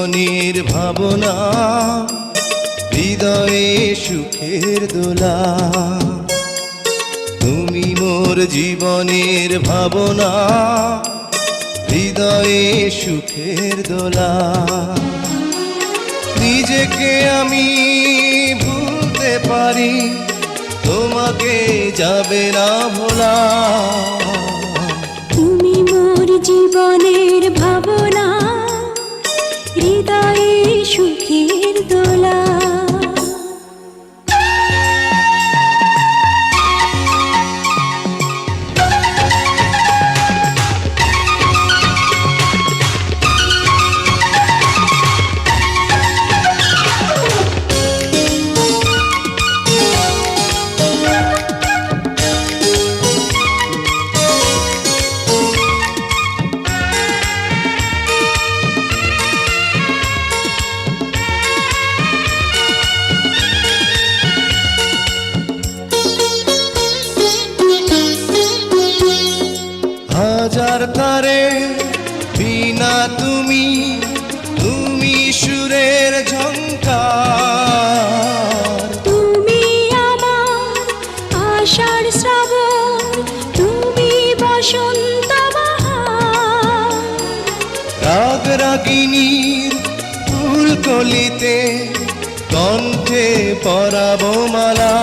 জীবনের ভাবনা, হৃদয়ে সুখের দোলা। তুমি মোর জীবনের ভাবনা, হৃদয়ে সুখের দোলা। নিজেকে আমি ভুলতে পারি, তোমাকে যাবে না ভোলা। তুমি মোর জীবনের ভাবনা, হৃদয়ে সুখের দোলা। হাজার তারে বিনা তুমি, তুমি সুরের ঝংকার। তুমি আমার আষাঢ় শ্রাবণ, তুমি বসন্ত বাহার। রাগ রাগিনীর ফুলকলিতে কণ্ঠে পরাবো মালা।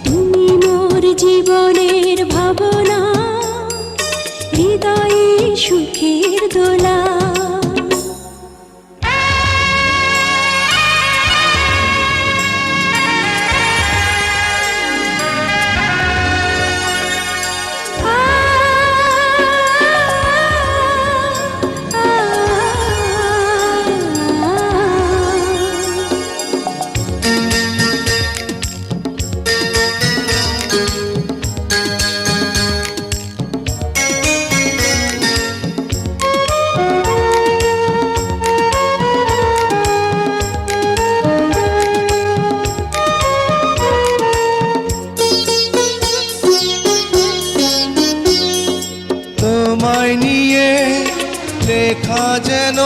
তুমি মোর জীবনের ভাবনা, হৃদয়ে সুখের দোলা। তোমায় নিয়ে লেখা যেন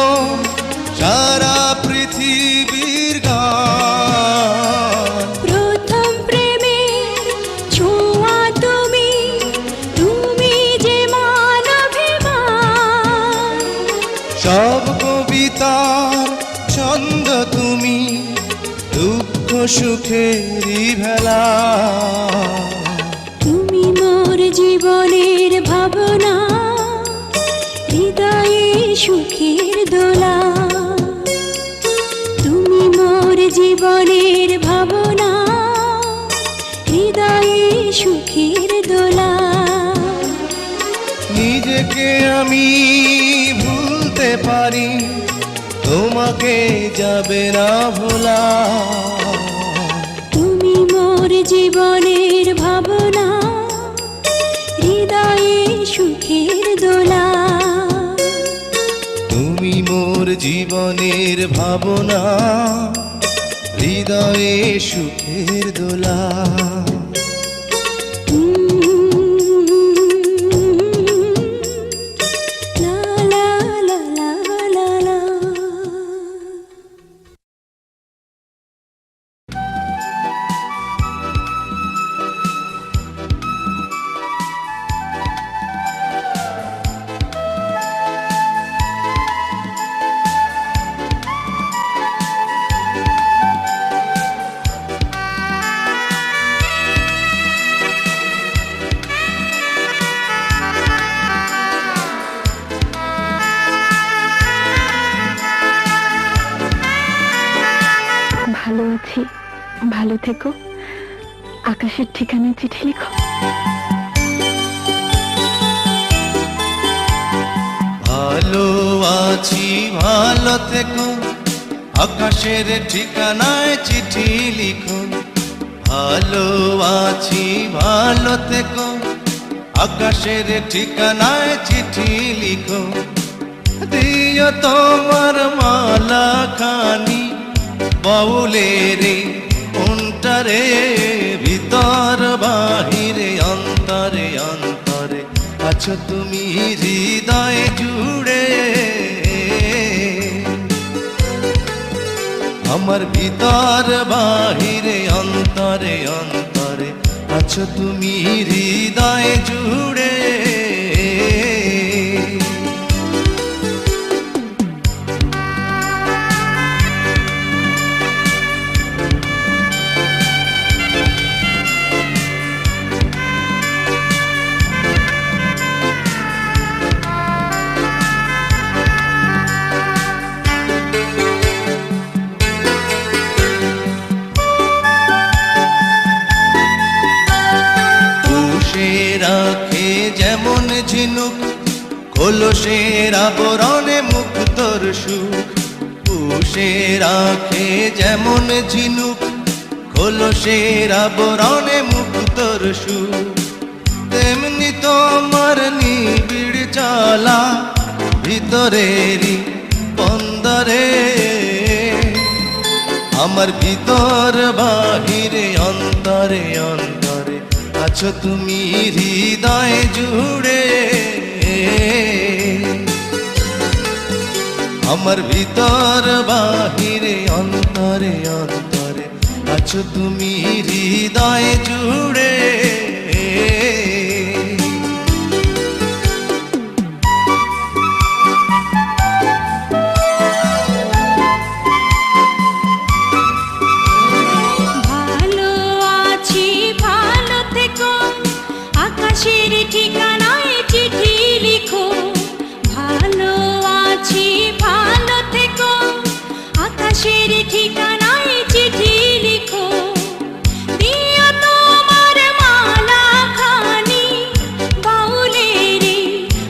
সারা পৃথিবীর গান। প্রথম প্রেমের ছোঁয়া তুমি, তুমি যে মানবিমান। সব কবিতার ছন্দ তুমি, দুঃখ সুখেরই ভেলা। তুমি মোর জীবনের ভাবনা, হৃদয়ে সুখের দোলা। তুমি মোর জীবনের ভাবনা, হৃদয়ে সুখের দোলা। নিজেকে আমি ভুলতে পারি, তোমাকে যাবে না ভোলা। তুমি মোর জীবনের ভাবনা, হৃদয়ে সুখের দোলা। তুমি মোর জীবনের ভাবনা, হৃদয়ে সুখের দোলা। লা লা লা লা লা লা। ভালো আছি, ভালো থেকো। আকাশের ঠিকানায় চিঠি লিখো। ভালো আছি, ভালো থেকো, আকাশের ঠিকানায় চিঠি লিখো। ভালো আছি, ভালো থেকো, আকাশের ঠিকানায় চিঠি লিখো। দিও তোমার মালা খানি বাউলের অন্তরে, ভিতর বাহিরে অন্তরে অন্তরে আছো তুমি হৃদয় জুড়ে। আমার ভিতর বাহিরে অন্তরে অন্তরে আছো তুমি হৃদয় জুড়ে। রাখে যেমন ঝিনুক কলসের আবরণে মুক্তর সুখ। পুষে রাখে যেমন ঝিনুক কলসের আবরণে মুক্তর সুখ। তেমনি তোমার নিবিড় চলা ভিতরেরই বন্দরে। আমার ভিতর বাহিরে অন্তরে অন্তরে আছো তুমি হৃদয় জুড়ে। আমার ভিতর বাহিরে অন্তরে অন্তরে আছো তুমি হৃদয় জুড়ে। আকাশের ঠিকানায় চিঠি লিখো, ভালো আছি ভালো থেকো। আকাশের ঠিকানায় চিঠি লিখো, দিও তোমার মালা খানি বাউলের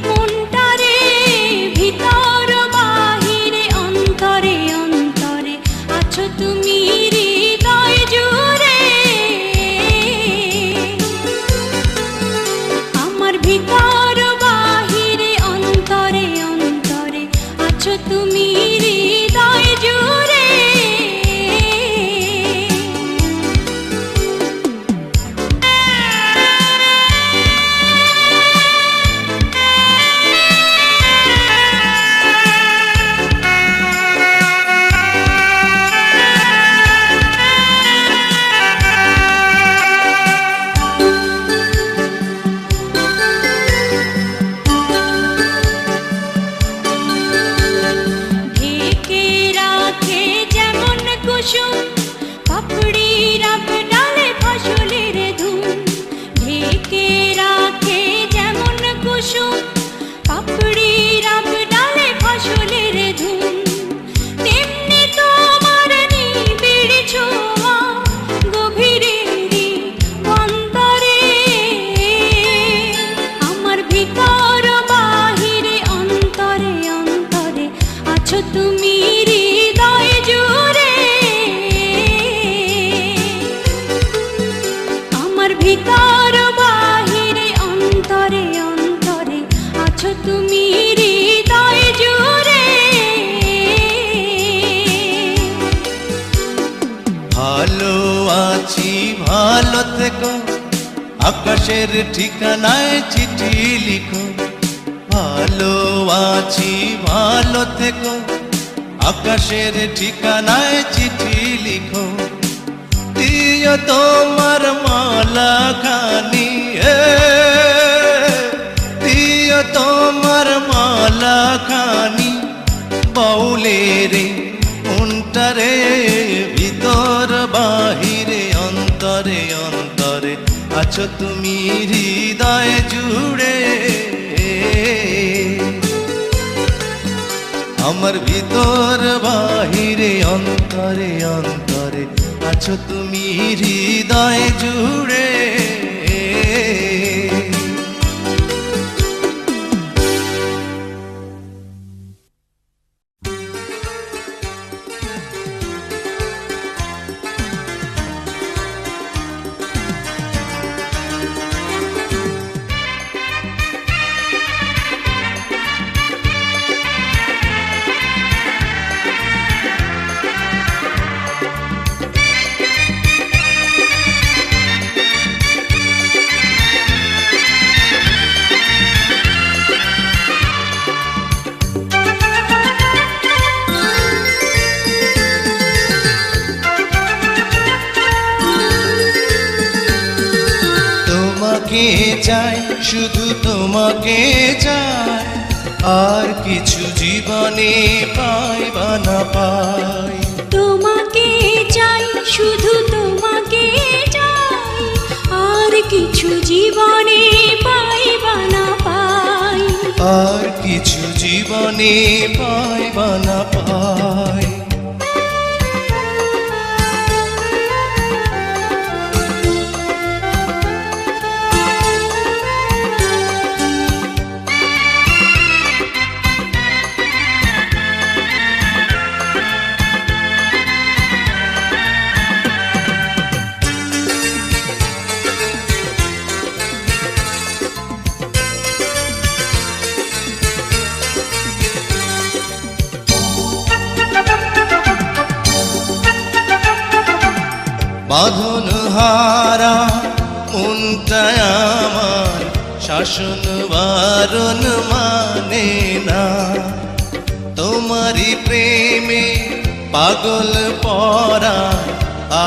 মনটারে। ভিতর বাহিরে অন্তরে অন্তরে আছো তুমি হৃদয় জুড়ে। ভিতর বাহিরে অন্তরে অন্তরে আছো তুমি হৃদয় জুড়ে। পাপড়ি রাব ডালে ফসলের ধুম, ঢেকে রাখে যেমন কুসুম। পাপড়ি রাব ডালে ফসলের ধুম, তেমনি তোমার নিবিড় ছোঁয়া গভীরেরই অন্তরে। আমার ভিতর বাহিরে অন্তরে অন্তরে আছো তুমি হৃদয় জুড়ে। ভিতর বাহিরে অন্তরে অন্তরে আছো তুমি হৃদয় জুড়ে। ভালো আছি ভালো থেকো, আকাশের ঠিকানায় চিঠি লিখো। ভালো আছি ভালো থেকো, আকাশের ঠিকানায় চিঠি লিখো। দিও তোমার মালা খানি, দিও তোমার মালা খানি বাউলের মনটারে। ভিতর বাহিরে অন্তরে অন্তরে আছো তুমি হৃদয় জুড়ে। আমার ভিতর বাহিরে অন্তরে অন্তরে আছো তুমি হৃদয় জুড়ে। তোমাকে চাই, শুধু তোমাকে চাই, আর কিছু জীবনে পাই বা না পাই। তোমাকে চাই, শুধু তোমাকে চাই, আর কিছু জীবনে পাই বা না পাই। আর কিছু জীবনে পাই বা না পাই। বাঁধন হারা মনটায় আমার শাসন বারণ মানে না। তোমারই প্রেমে পাগল পরা,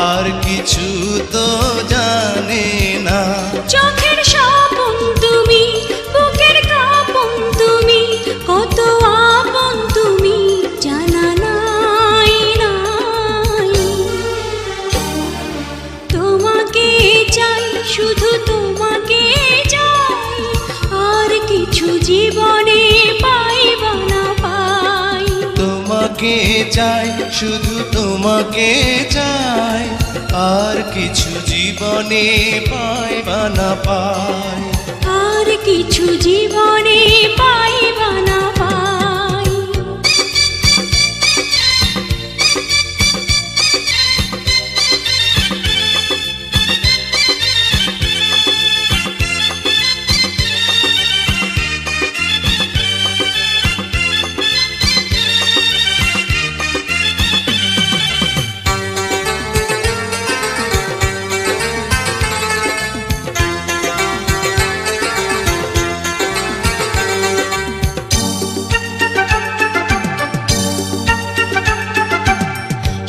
আর কিছু তো জানে না। চোখের স্বপন তুমি, বুকের কাঁপন তুমি, কত আপন তুমি জানা নাই নাই। তোমাকে চাই, শুধু তোমাকে চাই, আর কিছু জীবনে পাই বা না পাই। তোমাকে চাই, শুধু তোমাকে চাই, আর কিছু জীবনে পাই বা না পাই। আর কিছু জীবনে পাই বা না পাই।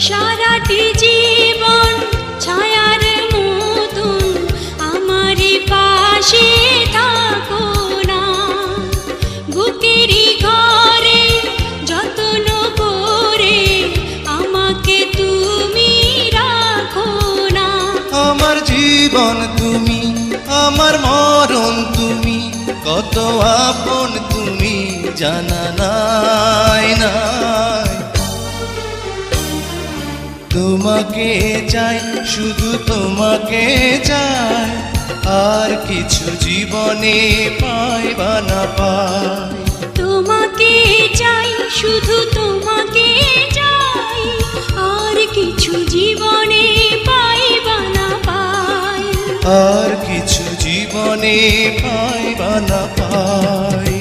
সারাটি জীবন ছায়ার মতন আমারই পাশে থাকো না। বুকেরই ঘরে যত্ন করে আমাকে তুমি রাখো না। আমার জীবন তুমি, আমার মরণ তুমি, কত আপন তুমি জানা নাই নাই। তোমাকে চাই, শুধু তোমাকে চাই, আর কিছু জীবনে পাই বা না পাই। তোমাকে চাই, শুধু তোমাকে চাই, আর কিছু জীবনে পাই বা না পাই। আর কিছু জীবনে পাই বা না পাই।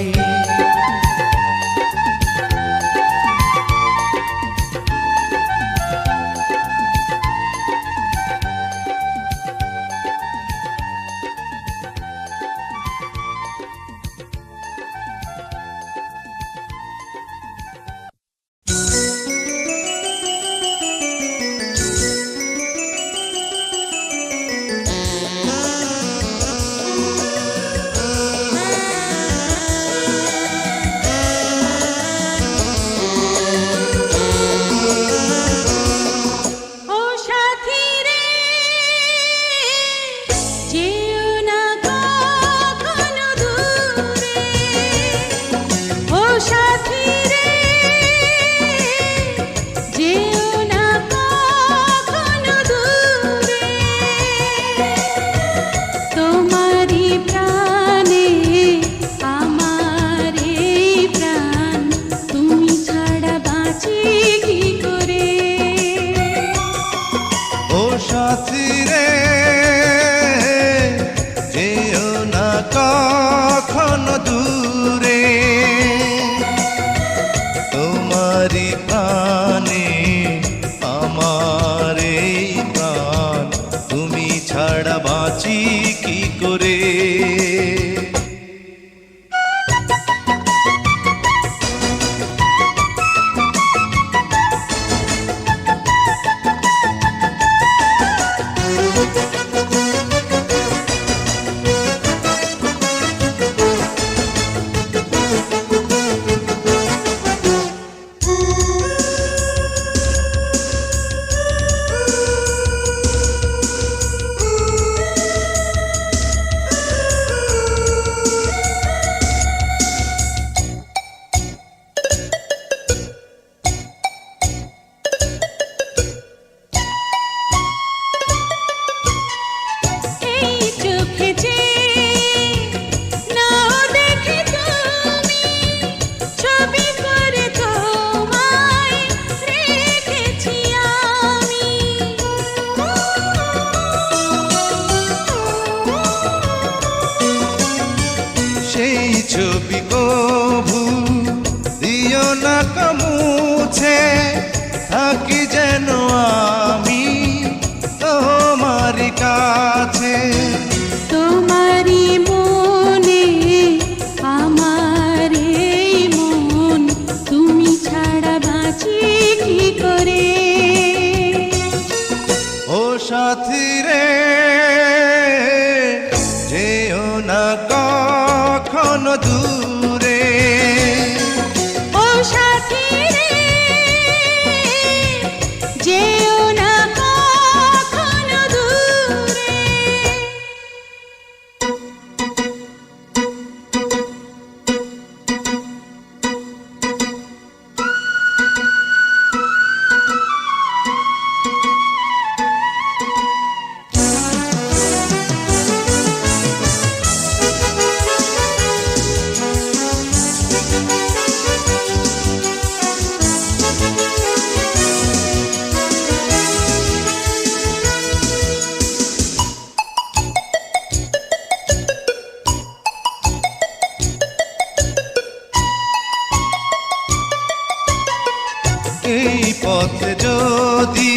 যদি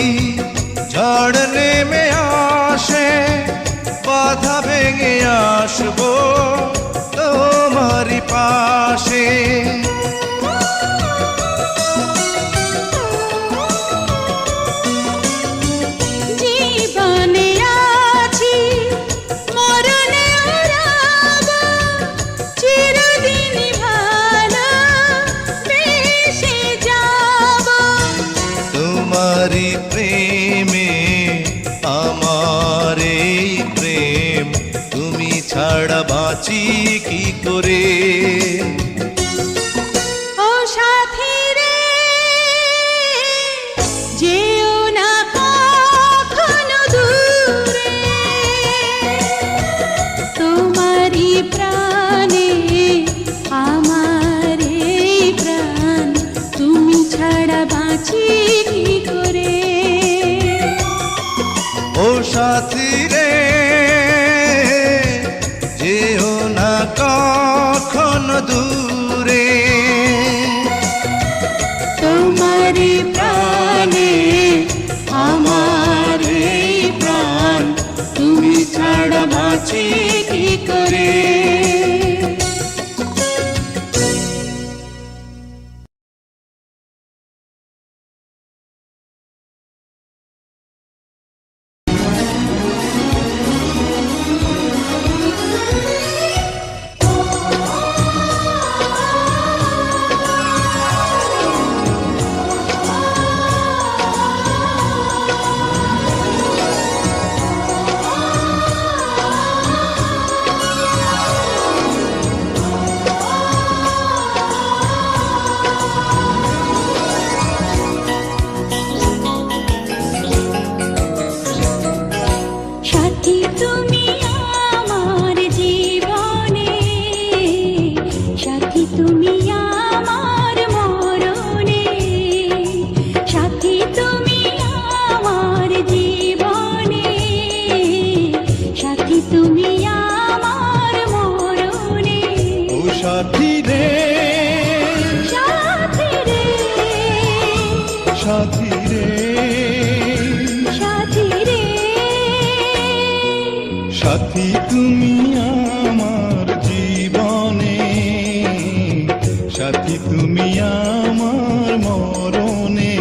ঝড় নেমে আসে, বাধা ভেঙে আসবো তোমারই পাশে। জীবনে আছি মরণে রব, চিরদিন ভালো বেসে যাব। তোমারই প্রেমে আমার এই প্রেম, তুমি ছাড়া বাঁচি কি করে। ও সাথী রে, যেও না কখনো দূরে, তোমারই প্রাণে আমার এই প্রাণ, তুমি ছাড়া বাঁচি কি করে। ও সাথী রে, যেও না কখনো দূরে, তোমারই প্রাণে আমার এই প্রাণ, তুমি ছাড়া বাঁচি কি করে। সাথী তুমি আমার জীবনে, সাথী তুমি আমার মরণে, সাথী তুমি আমার জীবনে, সাথী তুমি আমার মরণে। ও সাথী রে, সাথী রে, সাথী রে, সাথী রে, সাথী তুমি আমার জীবনে, সাথী তুমি আমার মরণে।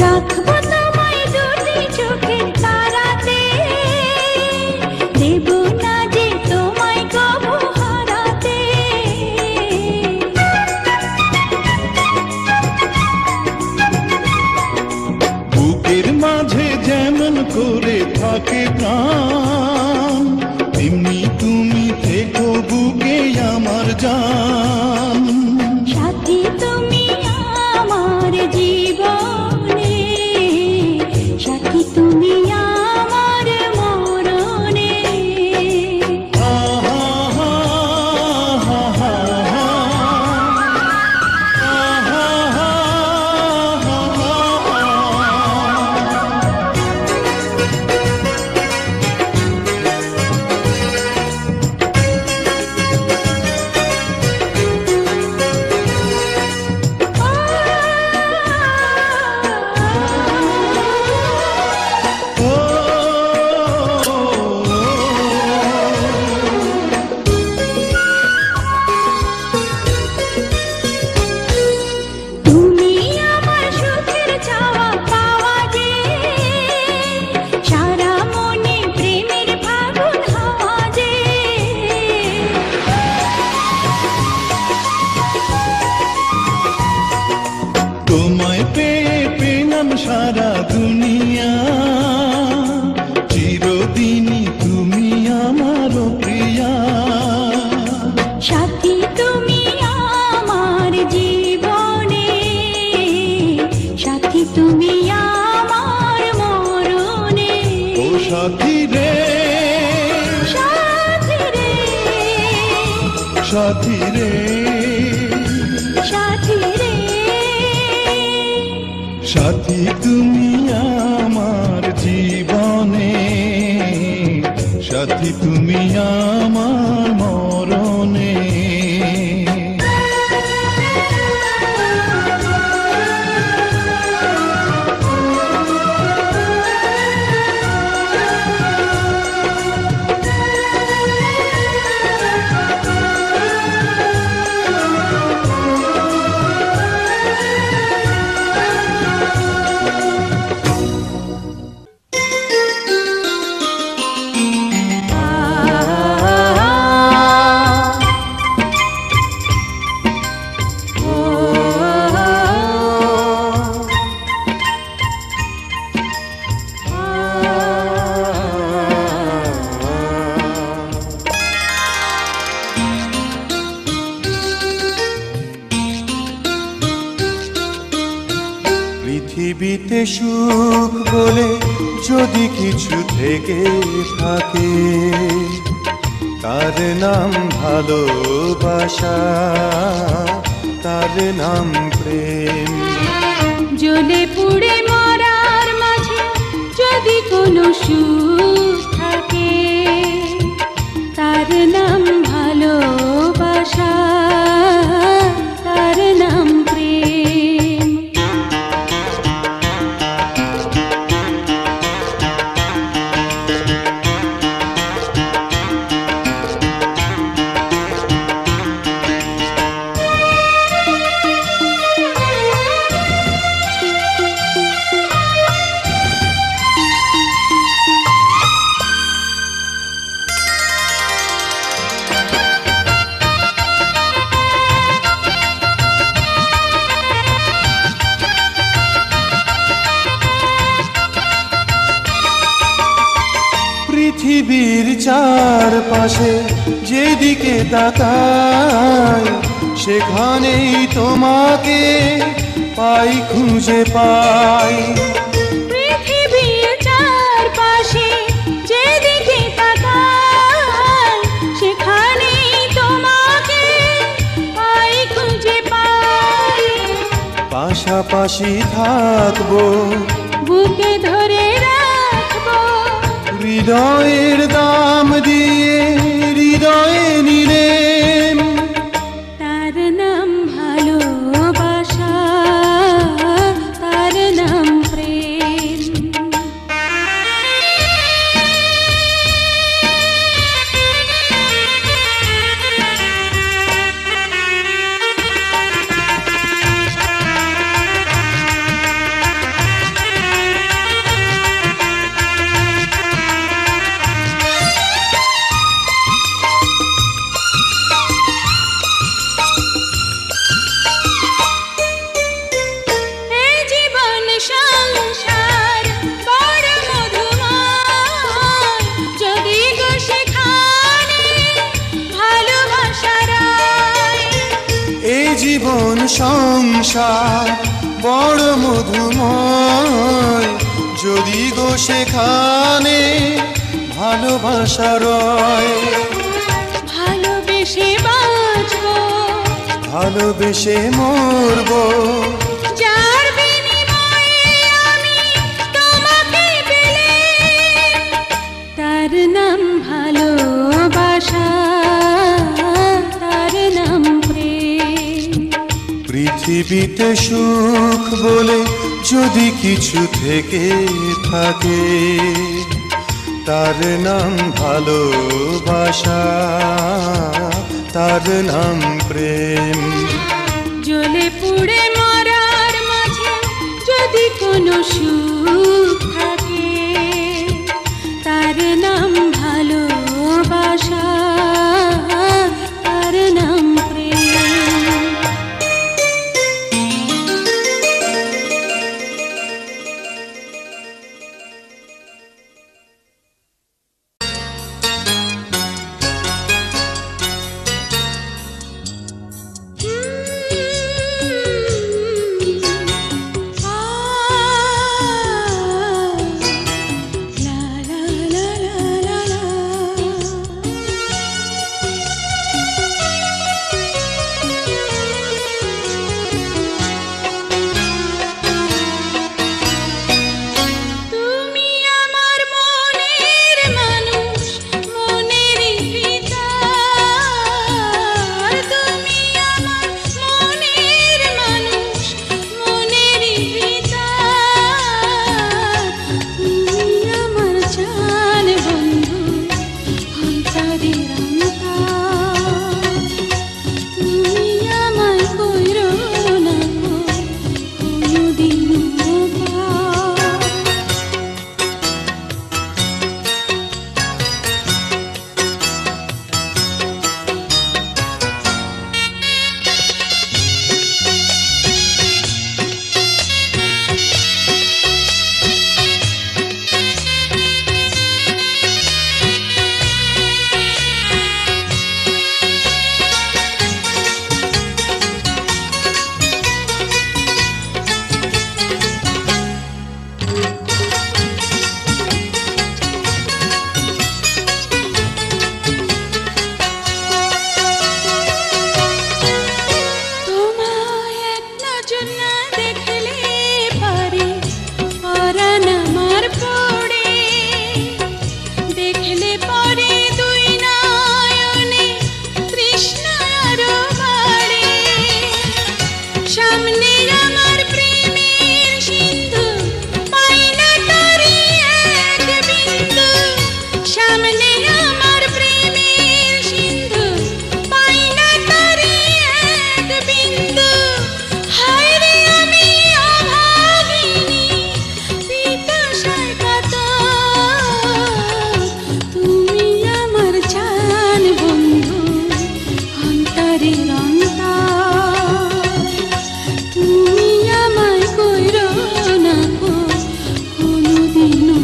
রাখবো তোমায় দুটি চোখের তারাতে, দেব না যে তোমায় কবু হারাতে। বুকের মাঝে যেমন করে থাকে প্রাণ, তেমনি তুমি থেকো বুকে আমার জান। সাথী তুমি আমার জীবনে, সাথী তুমি আমার মরণে। সারা দুনিয়া চিরদিনই তুমি আমার প্রিয়া। সাথী রে, সাথী রে, সাথী তুমি আমার জীবনে, সাথী তুমি আমার মরণে। পৃথিবীতে সুখ বলে যদি কিছু থেকে থাকে, তার নাম ভালোবাসা, তার নাম প্রেম। জ্বলে পুড়ে মরার মাঝে যদি কোনো সুখ থাকে, তার নাম ভালোবাসা, তার নাম প্রেম। পৃথিবীর চারপাশে যেদিকে তাকাই, সেখানেই তোমাকে পাই, খুঁজে পাই। পৃথিবীর চারপাশে যেদিকে তাকাই, সেখানেই তোমাকে পাই, খুঁজে পাই। পাশাপাশি থাকবো, বুকে ধরে রাখবো, হৃদয়ের দাম দিয়ে হৃদয়ে নিলেন। তার নাম ভালোবাসা, তার নাম প্রেম। এই জীবন সংসার বড় মধুময়, যদি গো সেখানে ভালোবাসার আয়। এই জীবন সংসার বড় মধুময়, যদি গো সেখানে ভালোবাসা রয়। ভালোবেসে বাঁচবো, ভালোবেসে মরবো, যার বিনিময়ে আমি তোমাকে পেলাম, তার নাম ভালোবাসা, তার নাম প্রেম। পৃথিবীতে সুখ বলে যদি কিছু থেকে থাকে, তার নাম ভালোবাসা, তার নাম প্রেম। জ্বলে পুড়ে মরার মাঝে যদি কোনো সুখ থাকে, তার নাম ভালোবাসা, তার নাম প্রেম। অন্তরের অন্তর তুমি আমায় কইরো না কো কোনোদিনও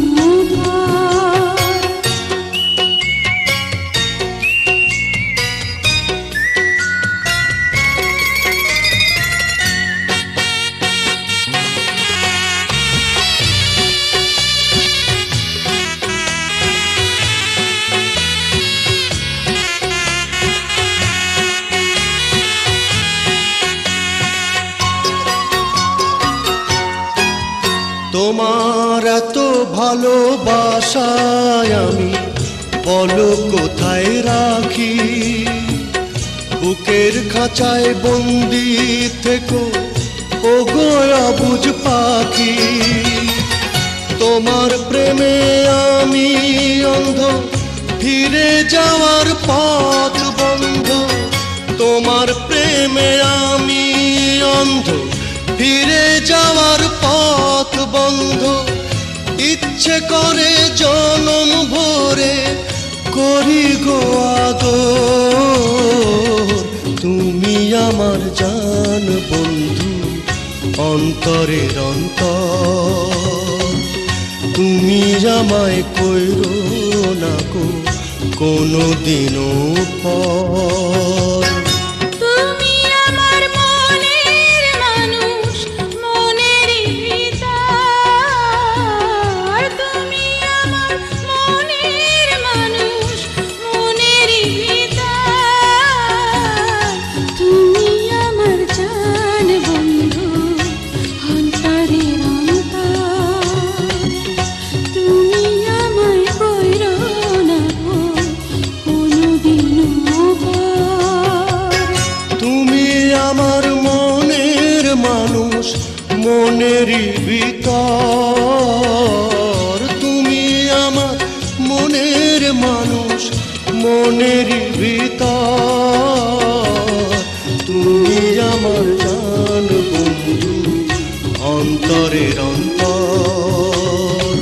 পর। তোমার এত ভালোবাসায় আমি বলো কোথায় রাখি, বুকের খাঁচায় বন্দি থেকো ও গোয়া বুঝ পাখি। তোমার প্রেমে আমি অন্ধ, ফিরে যাওয়ার পথ বন্ধ। তোমার প্রেমে আমি অন্ধ, ফিরে যাওয়ার পথ বন্ধ। ইচ্ছে করে জনম ভরে করি গো আদর। তুমি আমার জান বন্ধু, অন্তরের অন্তর। তুমি আমায় কইরো না কো কোনোদিনও পর। তুমি আমার মনের মানুষ, মনেরই ভিতর। তুমি আমার মনের মানুষ, মনেরই ভিতর। তুমি আমার জান বন্ধু, অন্তরের অন্তর। তুমি আমায় কইরো না কো কোনোদিনও পর। তুমি আমার মনের মানুষ, মনেরই ভিতর। তুমি আমার মনের মানুষ, মনেরই ভিতর। তুমি আমার জান বন্ধু, অন্তরের অন্তর।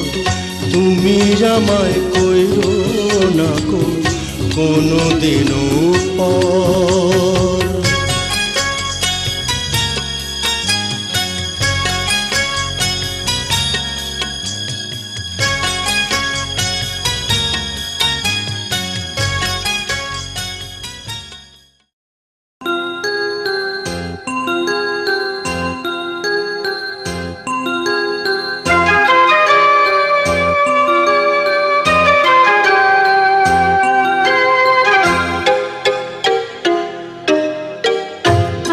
তুমি আমায় কইরো না কো কোনোদিনও পর।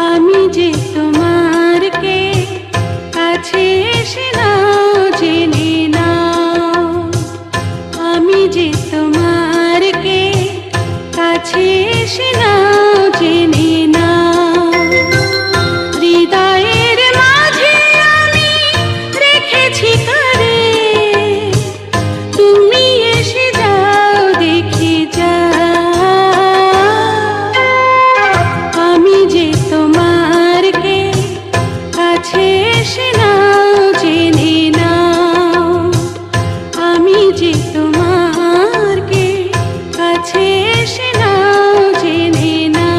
আমি যে তোমার কে কাছে এসে নাও জেনে নাও। আমি যে তোমার কে কাছে এসে নাও জেনে নাও। হৃদয়ের মাঝে আমি রেখেছি কারে, তুমি এসে যাও দেখে যাও। আমি যে তোমার কে কাছে এসে নাও জেনে নাও। আমি যে তোমার কে কাছে এসে নাও জেনে নাও।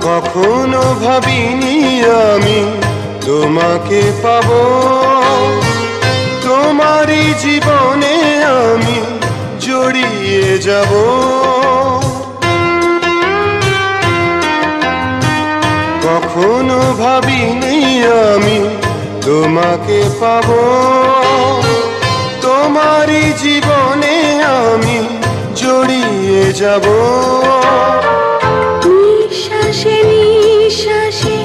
কখনো ভাবিনি আমি তোমাকে পাবো, তোমারই জীবনে আমি জড়িয়ে যাব। কখনো ভাবিনি আমি তোমাকে পাবো, তোমারই জীবনে আমি জড়িয়ে যাব। নিঃশ্বাসে নিঃশ্বাসে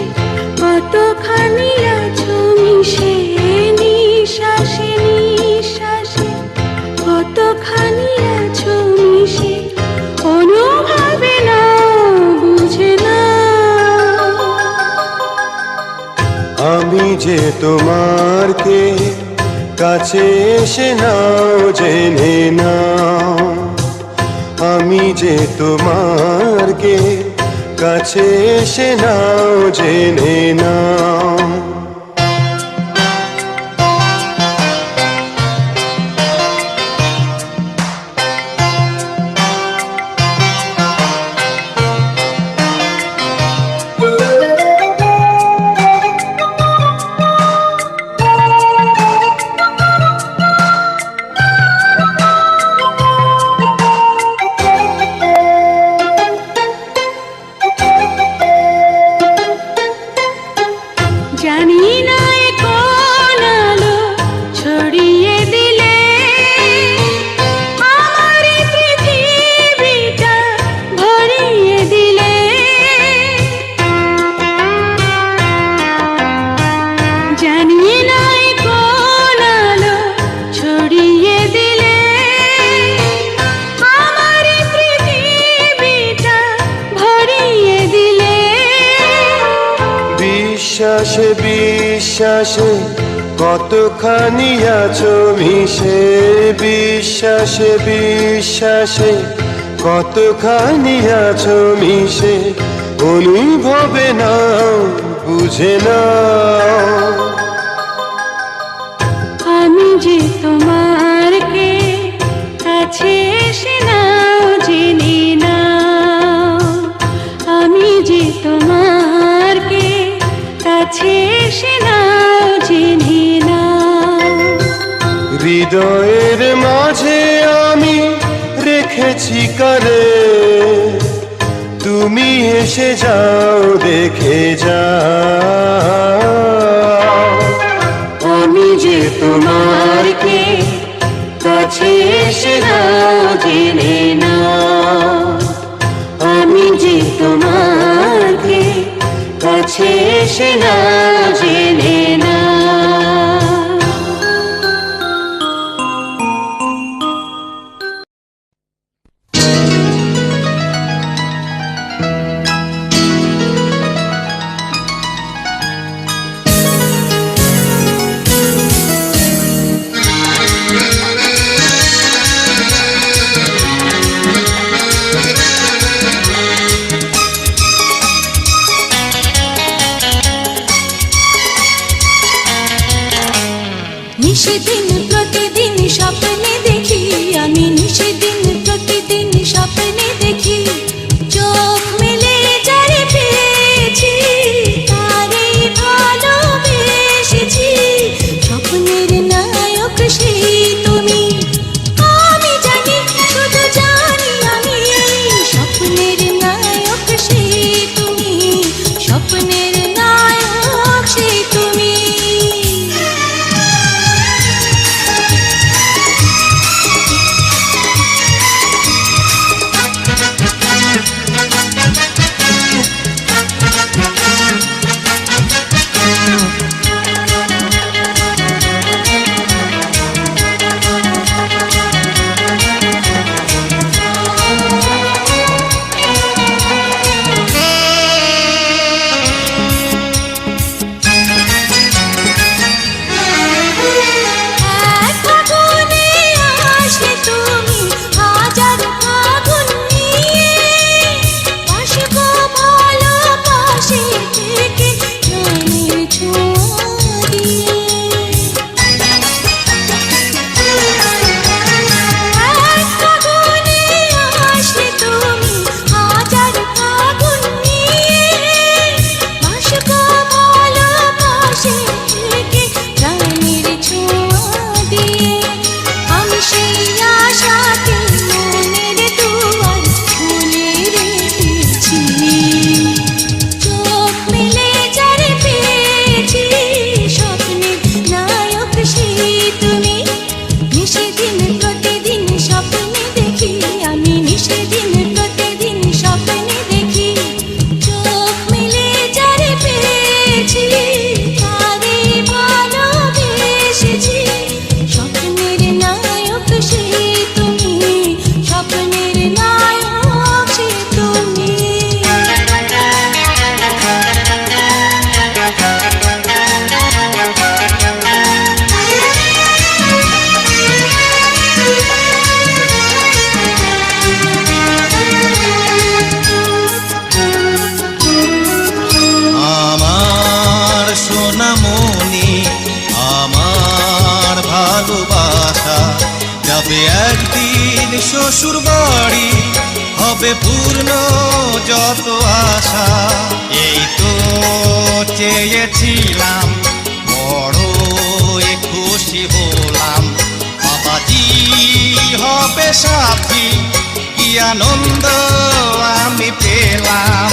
কতখানি আছো আমি যে তোমার কে কাছে এসে নাও জেনে নাও, আমি যে তোমার কে কাছে এসে নাও জেনে নাও। জানি না এ কোন আলো ছড়িয়ে দিলে আমার এই পৃথিবীটা ভরিয়ে দিলে। জানি না এ কোন আলো ছড়িয়ে দিলে আমার এই পৃথিবীটা ভরিয়ে দিলে। বিশ্বাসে বিশ্বাসে কতখানি আছো মিশে, বিশ্বাসে বিশ্বাসে কতখানি আছো মিশে, অনুভবে নাও বুঝে নাও। আমি যে তোমার কে কাছে এসে নাও জেনে নাও, আমি যে তোমার কে কাছে এসে নাও জেনে নাও। হৃদয়ের মাঝে আমি রেখেছি কারে, তুমি এসে যাও দেখে যাও। আমি যে তোমার কে কাছে এসে নাও জেনে নাও, আমি যে তোমার কে কাছে এসে নাও জেনে নাও। নিশিদিন প্রতিদিন স্বপ্নে দেখি, আমি নিশিদিন প্রতিদিন স্বপ্নে দেখি, চোখ মেলে যারে পেয়েছি তারে ভালোবেসেছি। স্বপ্নের নায়ক সেই তুমি, আমি জানি শুধু জানি আমি, স্বপ্নের নায়ক সেই তুমি, স্বপ্নের নায়ক সেই তুমি। তবে একদিন শ্বশুর বাড়ি হবে পূর্ণ যত আশা। এই তো চেয়েছিলাম, বড় খুশি হলাম, বাবাজি হবে সাথী, কি আনন্দ আমি পেলাম।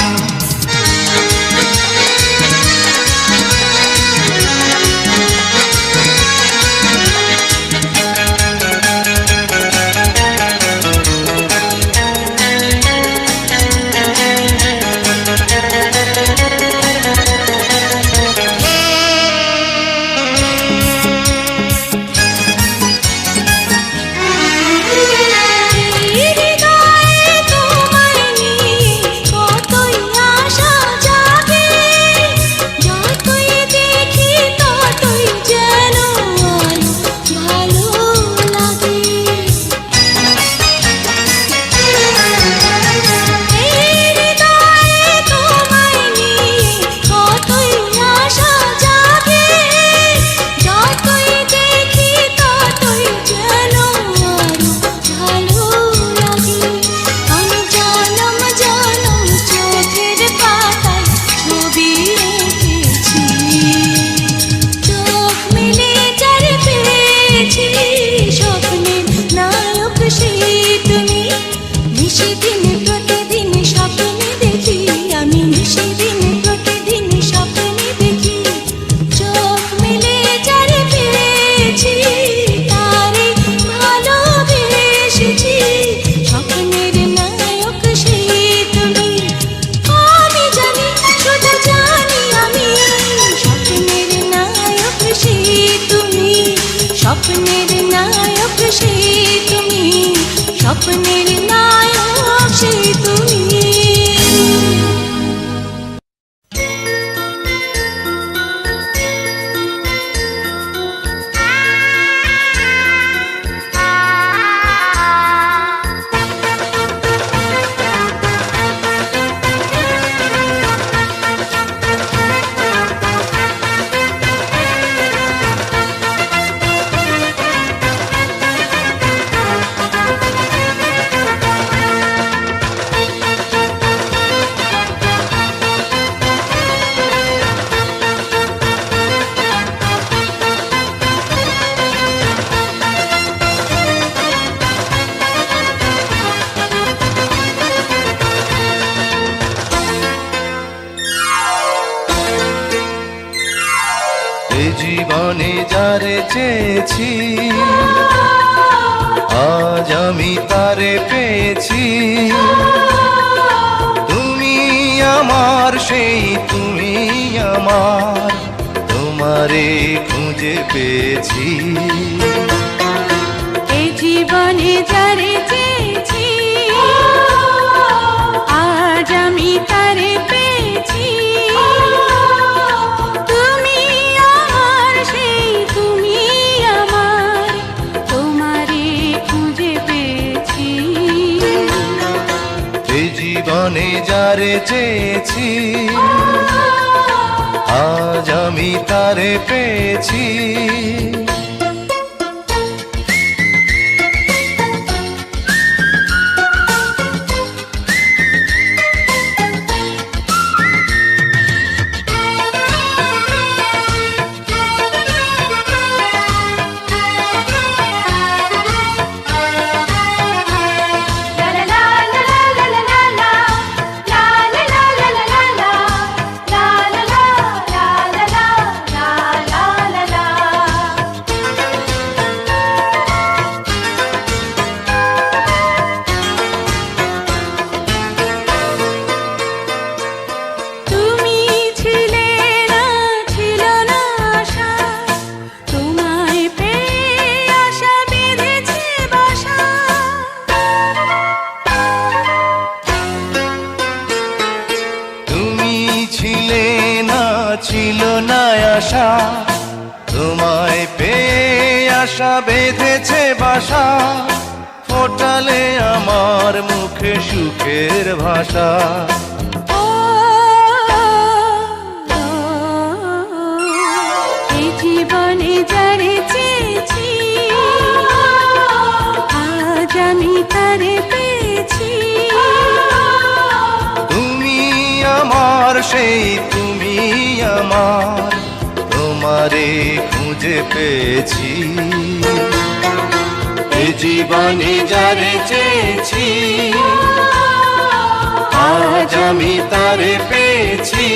স্বপ্নের নায়ক সেই তুমি, স্বপ্নের নায়ক সেই তুমি। জীবনে যারে চেয়েছি আজ আমি তারে পেয়েছি। তুমি আমার সেই তুমি আমার, তোমারে খুঁজে পেয়েছি। এই জীবনে যারে চেয়েছি আজ আমি তারে পেয়েছি। জীবনে যারে চেয়েছি আজ আমি তারে পেয়েছি। ছিল না আশা, তোমায় পেয়ে আশা বেঁধেছে বাসা, ফোটালে আমার মুখে সুখের ভাষা। এই জীবনে যারে চেয়েছি খুঁজে পেয়েছি। এ জীবনে যারে চেয়েছি আজ আমি তারে পেয়েছি।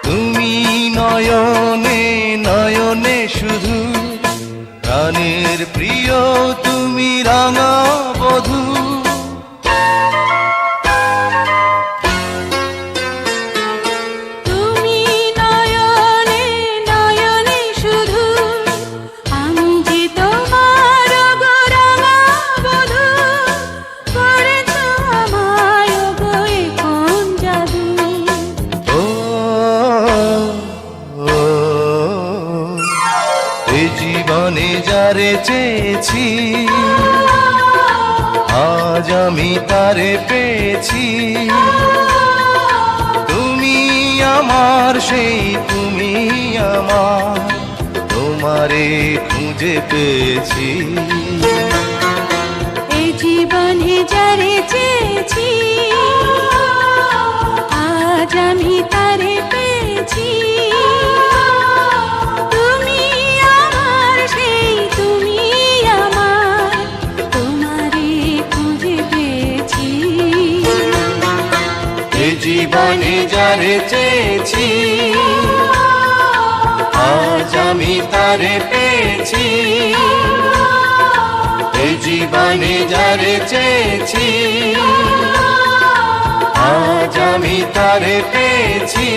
তুমি নয়নে নয়নে শুধু প্রাণের প্রিয়, তুমি রাঙা বধূ। তুমি নয়নে নয়নে শুধু, আমি যে তোমার গো রাঙা বধূ। করেছ আমায় গো এ কোন জাদু। ও ও, এ জীবনে যারে চেয়েছি আজ আমি তারে পেয়েছি। তুমি আমার সেই তুমি আমার, তোমারে খুঁজে পেয়েছি। এই জীবনে যারে চেয়েছি আজ আমি তারে পেয়েছি। তুমি আমার সেই তুমি আমার, তোমারে খুঁজে পেয়েছি। এ জীবনে যারে চেয়েছি আজ আমি তারে পেয়েছি। এ জীবনে যারে চেয়েছি আজ আমি তারে পেয়েছি।